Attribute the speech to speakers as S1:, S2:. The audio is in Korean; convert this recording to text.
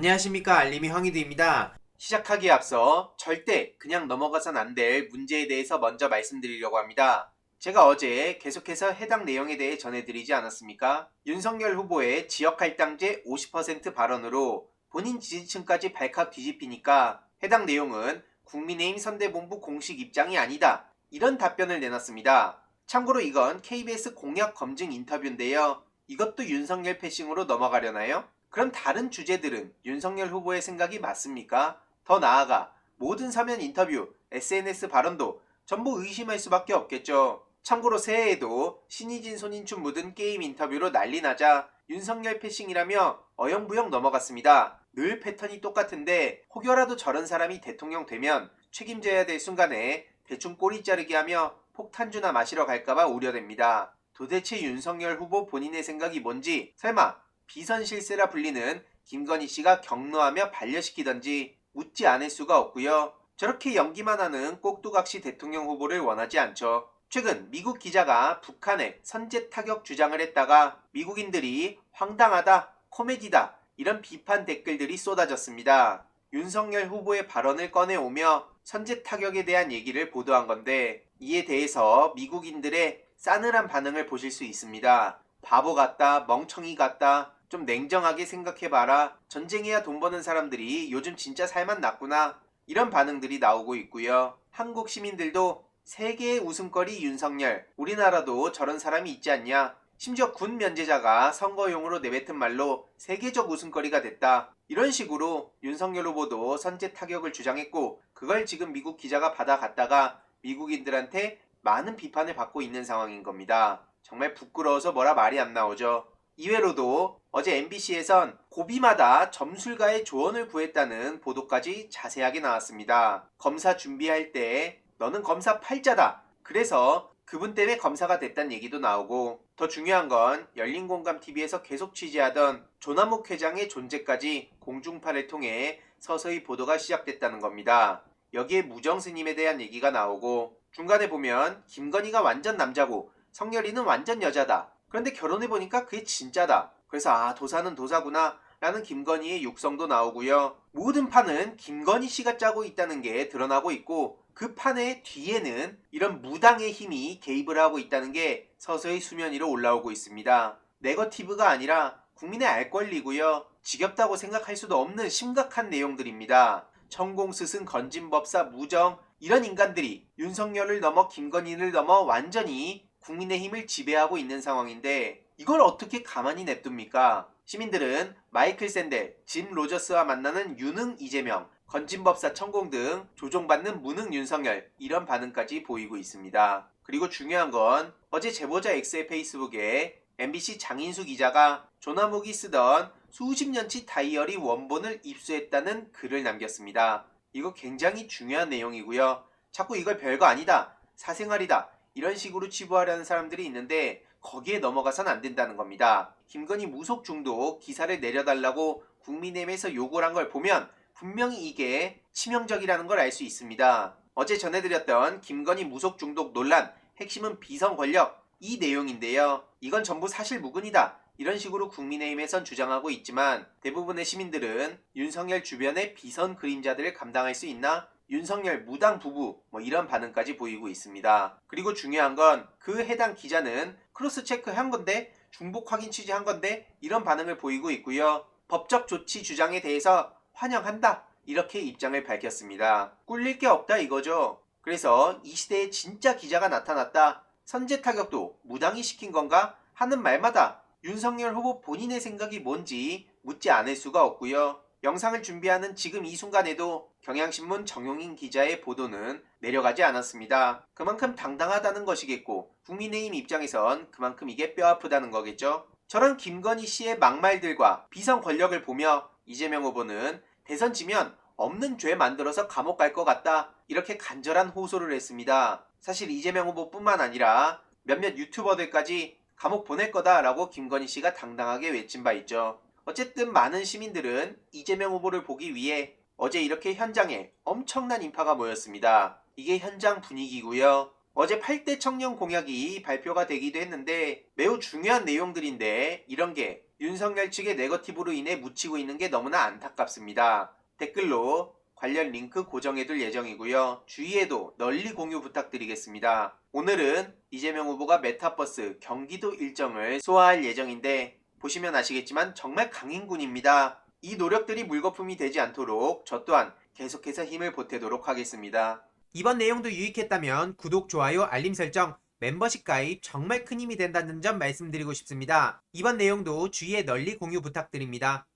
S1: 안녕하십니까, 알림이 황희두입니다. 시작하기에 앞서 절대 그냥 넘어가선 안 될 문제에 대해서 먼저 말씀드리려고 합니다. 제가 어제 계속해서 해당 내용에 대해 전해드리지 않았습니까? 윤석열 후보의 지역할당제 50% 발언으로 본인 지지층까지 발칵 뒤집히니까 해당 내용은 국민의힘 선대본부 공식 입장이 아니다, 이런 답변을 내놨습니다. 참고로 이건 KBS 공약 검증 인터뷰인데요. 이것도 윤석열 패싱으로 넘어가려나요? 그럼 다른 주제들은 윤석열 후보의 생각이 맞습니까? 더 나아가 모든 사면 인터뷰, SNS 발언도 전부 의심할 수밖에 없겠죠. 참고로 새해에도 신의진 손인춘 묻은 게임 인터뷰로 난리 나자 윤석열 패싱이라며 어영부영 넘어갔습니다. 늘 패턴이 똑같은데 혹여라도 저런 사람이 대통령 되면 책임져야 될 순간에 대충 꼬리 자르기 하며 폭탄주나 마시러 갈까봐 우려됩니다. 도대체 윤석열 후보 본인의 생각이 뭔지, 설마 비선 실세라 불리는 김건희 씨가 격노하며 반려시키던지 묻지 않을 수가 없고요. 저렇게 연기만 하는 꼭두각시 대통령 후보를 원하지 않죠. 최근 미국 기자가 북한에 선제 타격 주장을 했다가 미국인들이 황당하다, 코미디다, 이런 비판 댓글들이 쏟아졌습니다. 윤석열 후보의 발언을 꺼내오며 선제 타격에 대한 얘기를 보도한 건데, 이에 대해서 미국인들의 싸늘한 반응을 보실 수 있습니다. 바보 같다, 멍청이 같다, 좀 냉정하게 생각해봐라, 전쟁해야 돈 버는 사람들이 요즘 진짜 살만 났구나, 이런 반응들이 나오고 있고요. 한국 시민들도 세계의 웃음거리 윤석열, 우리나라도 저런 사람이 있지 않냐, 심지어 군 면제자가 선거용으로 내뱉은 말로 세계적 웃음거리가 됐다, 이런 식으로 윤석열 후보도 선제 타격을 주장했고, 그걸 지금 미국 기자가 받아갔다가 미국인들한테 많은 비판을 받고 있는 상황인 겁니다. 정말 부끄러워서 뭐라 말이 안 나오죠. 이외로도 어제 MBC에선 고비마다 점술가의 조언을 구했다는 보도까지 자세하게 나왔습니다. 검사 준비할 때 너는 검사 팔자다, 그래서 그분 때문에 검사가 됐다는 얘기도 나오고, 더 중요한 건 열린공감TV에서 계속 취재하던 조남욱 회장의 존재까지 공중파를 통해 서서히 보도가 시작됐다는 겁니다. 여기에 무정스님에 대한 얘기가 나오고, 중간에 보면 김건희가 완전 남자고 성렬이는 완전 여자다, 그런데 결혼해보니까 그게 진짜다, 그래서 도사는 도사구나 라는 김건희의 육성도 나오고요. 모든 판은 김건희 씨가 짜고 있다는 게 드러나고 있고, 그 판의 뒤에는 이런 무당의 힘이 개입을 하고 있다는 게 서서히 수면 위로 올라오고 있습니다. 네거티브가 아니라 국민의 알 권리고요. 지겹다고 생각할 수도 없는 심각한 내용들입니다. 천공스승, 건진법사, 무정, 이런 인간들이 윤석열을 넘어 김건희를 넘어 완전히 국민의힘을 지배하고 있는 상황인데, 이걸 어떻게 가만히 냅둡니까? 시민들은 마이클 샌델, 짐 로저스와 만나는 유능 이재명, 건진법사 천공 등 조종받는 무능 윤석열, 이런 반응까지 보이고 있습니다. 그리고 중요한 건 어제 제보자 X의 페이스북에 MBC 장인수 기자가 조남욱이 쓰던 수십 년치 다이어리 원본을 입수했다는 글을 남겼습니다. 이거 굉장히 중요한 내용이고요. 자꾸 이걸 별거 아니다, 사생활이다, 이런 식으로 치부하려는 사람들이 있는데 거기에 넘어가선 안 된다는 겁니다. 김건희 무속 중독 기사를 내려달라고 국민의힘에서 요구를 한 걸 보면 분명히 이게 치명적이라는 걸 알 수 있습니다. 어제 전해드렸던 김건희 무속 중독 논란, 핵심은 비선 권력, 이 내용인데요. 이건 전부 사실 무근이다, 이런 식으로 국민의힘에선 주장하고 있지만 대부분의 시민들은 윤석열 주변의 비선 그림자들을 감당할 수 있나? 윤석열 무당 부부, 이런 반응까지 보이고 있습니다. 그리고 중요한 건 그 해당 기자는 크로스 체크 한 건데, 중복 확인 취재한 건데, 이런 반응을 보이고 있고요. 법적 조치 주장에 대해서 환영한다, 이렇게 입장을 밝혔습니다. 꿀릴 게 없다 이거죠. 그래서 이 시대에 진짜 기자가 나타났다, 선제 타격도 무당이 시킨 건가 하는 말마다 윤석열 후보 본인의 생각이 뭔지 묻지 않을 수가 없고요. 영상을 준비하는 지금 이 순간에도 경향신문 정용인 기자의 보도는 내려가지 않았습니다. 그만큼 당당하다는 것이겠고, 국민의힘 입장에선 그만큼 이게 뼈아프다는 거겠죠. 저런 김건희 씨의 막말들과 비선 권력을 보며 이재명 후보는 대선 지면 없는 죄 만들어서 감옥 갈 것 같다, 이렇게 간절한 호소를 했습니다. 사실 이재명 후보뿐만 아니라 몇몇 유튜버들까지 감옥 보낼 거다라고 김건희 씨가 당당하게 외친 바 있죠. 어쨌든 많은 시민들은 이재명 후보를 보기 위해 어제 이렇게 현장에 엄청난 인파가 모였습니다. 이게 현장 분위기고요. 어제 8대 청년 공약이 발표가 되기도 했는데 매우 중요한 내용들인데, 이런 게 윤석열 측의 네거티브로 인해 묻히고 있는 게 너무나 안타깝습니다. 댓글로 관련 링크 고정해둘 예정이고요. 주위에도 널리 공유 부탁드리겠습니다. 오늘은 이재명 후보가 메타버스 경기도 일정을 소화할 예정인데 보시면 아시겠지만 정말 강인군입니다. 이 노력들이 물거품이 되지 않도록 저 또한 계속해서 힘을 보태도록 하겠습니다. 이번 내용도 유익했다면 구독, 좋아요, 알림 설정, 멤버십 가입 정말 큰 힘이 된다는 점 말씀드리고 싶습니다. 이번 내용도 주위에 널리 공유 부탁드립니다.